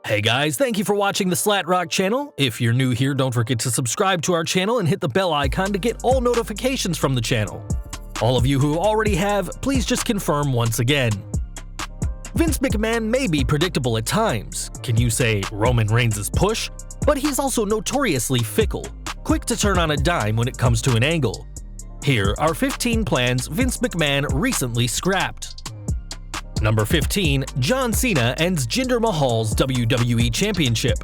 Hey guys, thank you for watching the Slatrock channel. If you're new here, don't forget to subscribe to our channel and hit the bell icon to get all notifications from the channel. All of you who already have, please just confirm once again. Vince McMahon may be predictable at times. Can you say Roman Reigns' push? But he's also notoriously fickle, quick to turn on a dime when it comes to an angle. Here are 15 plans Vince McMahon recently scrapped. Number 15. John Cena ends Jinder Mahal's WWE Championship.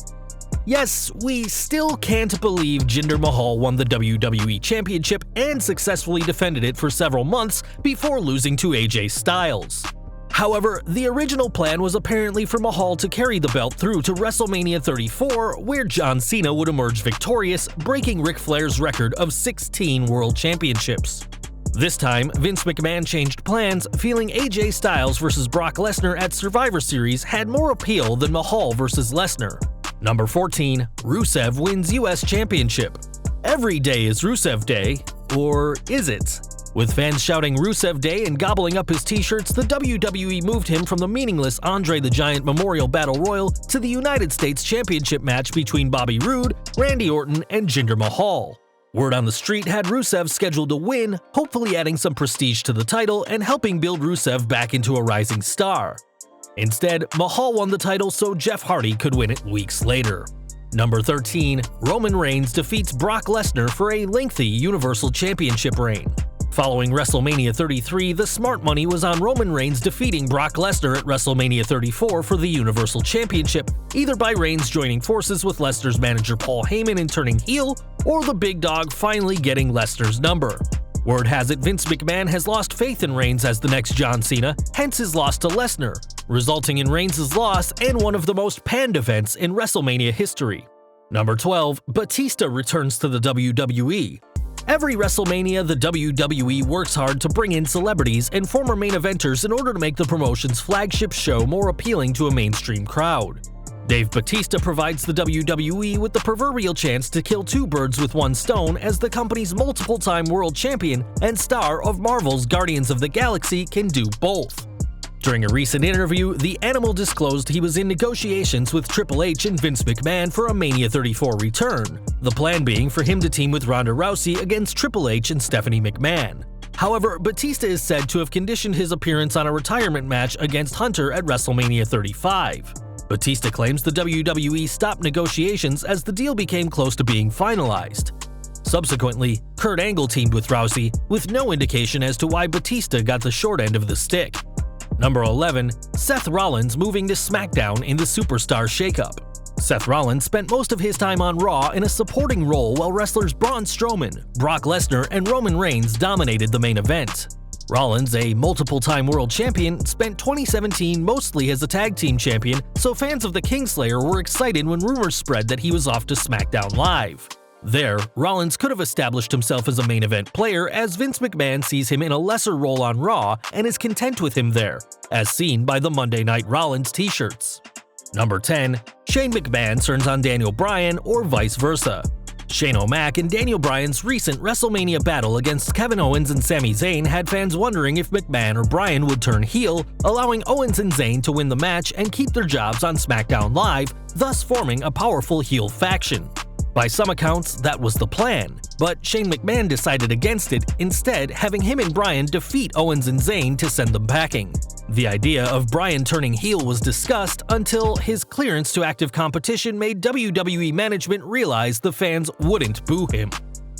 Yes, we still can't believe Jinder Mahal won the WWE Championship and successfully defended it for several months before losing to AJ Styles. However, the original plan was apparently for Mahal to carry the belt through to WrestleMania 34, where John Cena would emerge victorious, breaking Ric Flair's record of 16 World Championships. This time, Vince McMahon changed plans, feeling AJ Styles vs. Brock Lesnar at Survivor Series had more appeal than Mahal vs. Lesnar. Number 14. Rusev wins US Championship. Every day is Rusev Day, or is it? With fans shouting Rusev Day and gobbling up his t-shirts, the WWE moved him from the meaningless Andre the Giant Memorial Battle Royal to the United States Championship match between Bobby Roode, Randy Orton, and Jinder Mahal. Word on the street had Rusev scheduled to win, hopefully adding some prestige to the title and helping build Rusev back into a rising star. Instead, Mahal won the title so Jeff Hardy could win it weeks later. Number 13. Roman Reigns defeats Brock Lesnar for a lengthy Universal Championship reign. Following WrestleMania 33, the smart money was on Roman Reigns defeating Brock Lesnar at WrestleMania 34 for the Universal Championship, either by Reigns joining forces with Lesnar's manager Paul Heyman and turning heel, or the big dog finally getting Lesnar's number. Word has it Vince McMahon has lost faith in Reigns as the next John Cena, hence his loss to Lesnar, resulting in Reigns' loss and one of the most panned events in WrestleMania history. Number 12. Batista returns to the WWE. Every WrestleMania, the WWE works hard to bring in celebrities and former main eventers in order to make the promotion's flagship show more appealing to a mainstream crowd. Dave Batista provides the WWE with the proverbial chance to kill two birds with one stone as the company's multiple-time world champion and star of Marvel's Guardians of the Galaxy can do both. During a recent interview, the Animal disclosed he was in negotiations with Triple H and Vince McMahon for a Mania 34 return, the plan being for him to team with Ronda Rousey against Triple H and Stephanie McMahon. However, Batista is said to have conditioned his appearance on a retirement match against Hunter at WrestleMania 35. Batista claims the WWE stopped negotiations as the deal became close to being finalized. Subsequently, Kurt Angle teamed with Rousey, with no indication as to why Batista got the short end of the stick. Number 11. Seth Rollins moving to SmackDown in the Superstar Shakeup. Seth Rollins spent most of his time on Raw in a supporting role while wrestlers Braun Strowman, Brock Lesnar, and Roman Reigns dominated the main event. Rollins, a multiple-time world champion, spent 2017 mostly as a tag team champion, so fans of the Kingslayer were excited when rumors spread that he was off to SmackDown Live. There, Rollins could have established himself as a main event player as Vince McMahon sees him in a lesser role on Raw and is content with him there, as seen by the Monday Night Rollins t-shirts. Number 10. Shane McMahon turns on Daniel Bryan or vice versa. Shane O'Mac and Daniel Bryan's recent WrestleMania battle against Kevin Owens and Sami Zayn had fans wondering if McMahon or Bryan would turn heel, allowing Owens and Zayn to win the match and keep their jobs on SmackDown Live, thus forming a powerful heel faction. By some accounts, that was the plan, but Shane McMahon decided against it, instead having him and Bryan defeat Owens and Zayn to send them packing. The idea of Bryan turning heel was discussed until his clearance to active competition made WWE management realize the fans wouldn't boo him.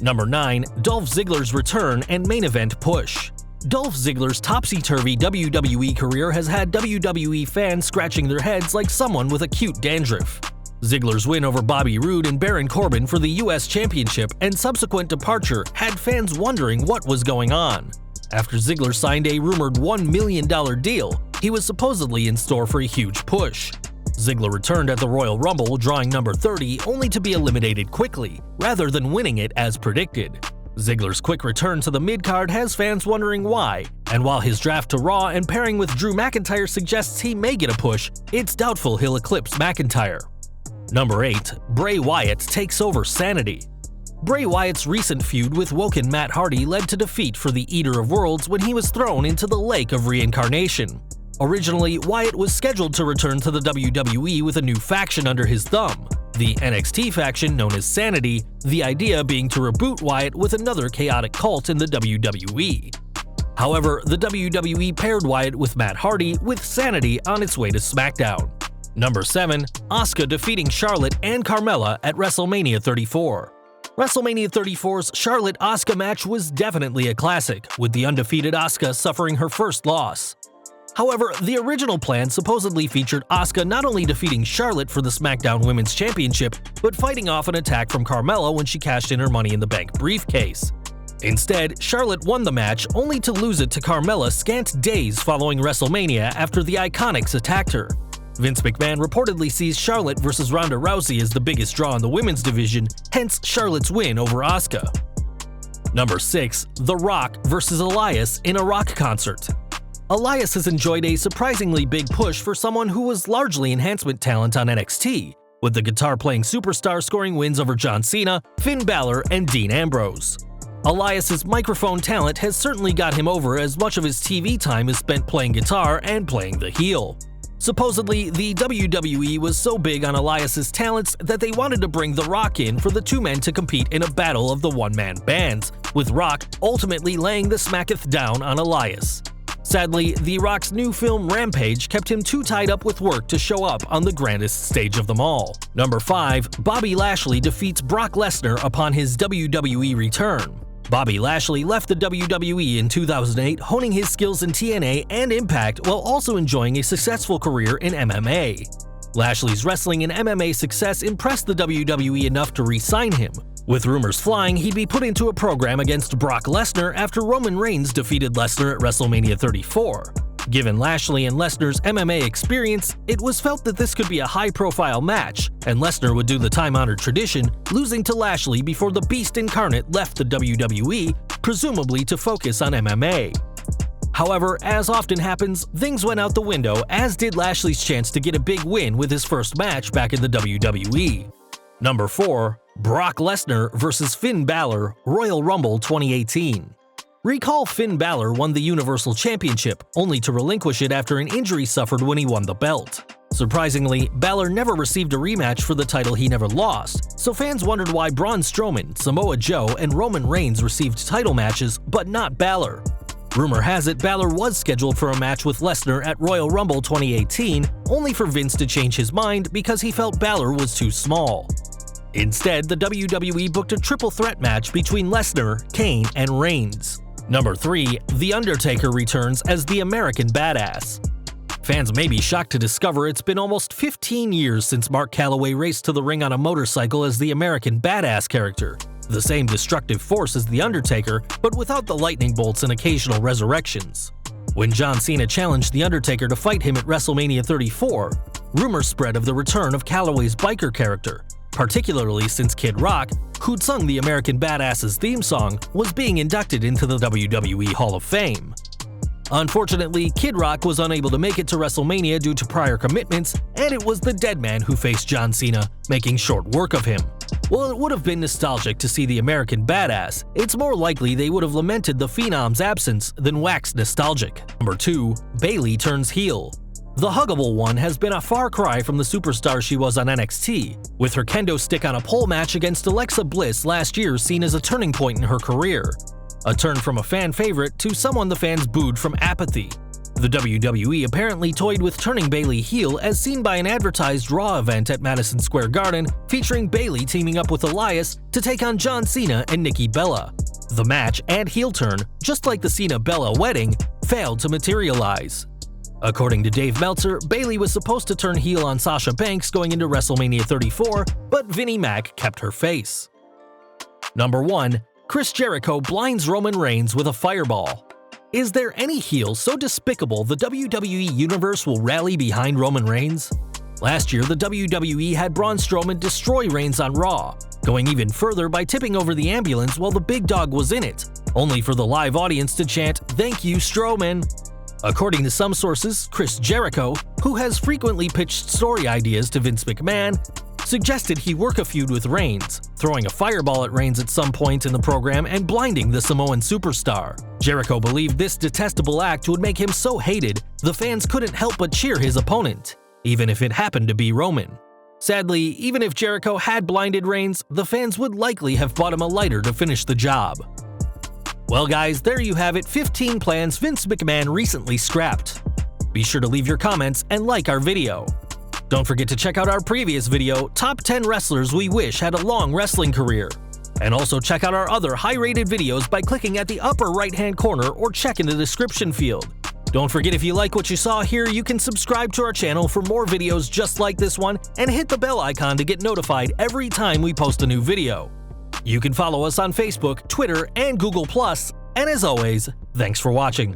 Number 9. Dolph Ziggler's return and main event push. Dolph Ziggler's topsy-turvy WWE career has had WWE fans scratching their heads like someone with acute dandruff. Ziggler's win over Bobby Roode and Baron Corbin for the US Championship and subsequent departure had fans wondering what was going on. After Ziggler signed a rumored $1 million deal, he was supposedly in store for a huge push. Ziggler returned at the Royal Rumble, drawing number 30, only to be eliminated quickly, rather than winning it as predicted. Ziggler's quick return to the mid-card has fans wondering why, and while his draft to Raw and pairing with Drew McIntyre suggests he may get a push, it's doubtful he'll eclipse McIntyre. Number 8. Bray Wyatt takes over Sanity. Bray Wyatt's recent feud with Woken Matt Hardy led to defeat for the Eater of Worlds when he was thrown into the Lake of Reincarnation. Originally, Wyatt was scheduled to return to the WWE with a new faction under his thumb, the NXT faction known as Sanity, the idea being to reboot Wyatt with another chaotic cult in the WWE. However, the WWE paired Wyatt with Matt Hardy with Sanity on its way to SmackDown. Number 7. Asuka defeating Charlotte and Carmela at WrestleMania 34. WrestleMania 34's Charlotte-Asuka match was definitely a classic, with the undefeated Asuka suffering her first loss. However, the original plan supposedly featured Asuka not only defeating Charlotte for the SmackDown Women's Championship, but fighting off an attack from Carmela when she cashed in her Money in the Bank briefcase. Instead, Charlotte won the match only to lose it to Carmela scant days following WrestleMania after the Iconics attacked her. Vince McMahon reportedly sees Charlotte versus Ronda Rousey as the biggest draw in the women's division, hence Charlotte's win over Asuka. Number 6. The Rock versus Elias in a rock concert. Elias has enjoyed a surprisingly big push for someone who was largely enhancement talent on NXT, with the guitar-playing superstar scoring wins over John Cena, Finn Balor, and Dean Ambrose. Elias's microphone talent has certainly got him over, as much of his TV time is spent playing guitar and playing the heel. Supposedly, the WWE was so big on Elias's talents that they wanted to bring The Rock in for the two men to compete in a battle of the one-man bands, with Rock ultimately laying the smacketh down on Elias. Sadly, The Rock's new film Rampage kept him too tied up with work to show up on the grandest stage of them all. Number 5. Bobby Lashley defeats Brock Lesnar upon his WWE return. Bobby Lashley left the WWE in 2008, honing his skills in TNA and Impact while also enjoying a successful career in MMA. Lashley's wrestling and MMA success impressed the WWE enough to re-sign him, with rumors flying he'd be put into a program against Brock Lesnar after Roman Reigns defeated Lesnar at WrestleMania 34. Given Lashley and Lesnar's MMA experience, it was felt that this could be a high-profile match, and Lesnar would do the time-honored tradition, losing to Lashley before the Beast incarnate left the WWE, presumably to focus on MMA. However, as often happens, things went out the window, as did Lashley's chance to get a big win with his first match back in the WWE. Number 4. Brock Lesnar vs. Finn Balor, Royal Rumble 2018. Recall Finn Balor won the Universal Championship, only to relinquish it after an injury suffered when he won the belt. Surprisingly, Balor never received a rematch for the title he never lost, so fans wondered why Braun Strowman, Samoa Joe, and Roman Reigns received title matches, but not Balor. Rumor has it Balor was scheduled for a match with Lesnar at Royal Rumble 2018, only for Vince to change his mind because he felt Balor was too small. Instead, the WWE booked a triple threat match between Lesnar, Kane, and Reigns. Number 3. The Undertaker returns as the American Badass. Fans may be shocked to discover it's been almost 15 years since Mark Calloway raced to the ring on a motorcycle as the American Badass character, the same destructive force as The Undertaker, but without the lightning bolts and occasional resurrections. When John Cena challenged The Undertaker to fight him at WrestleMania 34, rumors spread of the return of Calloway's biker character, particularly since Kid Rock, who'd sung the American Badass's theme song, was being inducted into the WWE Hall of Fame. Unfortunately, Kid Rock was unable to make it to WrestleMania due to prior commitments, and it was the Dead Man who faced John Cena, making short work of him. While it would have been nostalgic to see the American Badass, it's more likely they would have lamented the Phenom's absence than waxed nostalgic. Number 2. Bayley turns heel. The Huggable One has been a far cry from the superstar she was on NXT, with her kendo stick on a pole match against Alexa Bliss last year seen as a turning point in her career. A turn from a fan favorite to someone the fans booed from apathy. The WWE apparently toyed with turning Bayley heel as seen by an advertised Raw event at Madison Square Garden featuring Bayley teaming up with Elias to take on John Cena and Nikki Bella. The match and heel turn, just like the Cena-Bella wedding, failed to materialize. According to Dave Meltzer, Bayley was supposed to turn heel on Sasha Banks going into WrestleMania 34, but Vinnie Mac kept her face. Number 1. Chris Jericho blinds Roman Reigns with a fireball. Is there any heel so despicable the WWE Universe will rally behind Roman Reigns? Last year, the WWE had Braun Strowman destroy Reigns on Raw, going even further by tipping over the ambulance while the big dog was in it, only for the live audience to chant, "Thank you, Strowman." According to some sources, Chris Jericho, who has frequently pitched story ideas to Vince McMahon, suggested he work a feud with Reigns, throwing a fireball at Reigns at some point in the program and blinding the Samoan superstar. Jericho believed this detestable act would make him so hated, the fans couldn't help but cheer his opponent, even if it happened to be Roman. Sadly, even if Jericho had blinded Reigns, the fans would likely have bought him a lighter to finish the job. Well guys, there you have it, 15 plans Vince McMahon recently scrapped. Be sure to leave your comments and like our video. Don't forget to check out our previous video, Top 10 Wrestlers We Wish Had a Long Wrestling Career. And also check out our other high-rated videos by clicking at the upper right-hand corner or check in the description field. Don't forget, if you like what you saw here, you can subscribe to our channel for more videos just like this one and hit the bell icon to get notified every time we post a new video. You can follow us on Facebook, Twitter, and Google+, and as always, thanks for watching.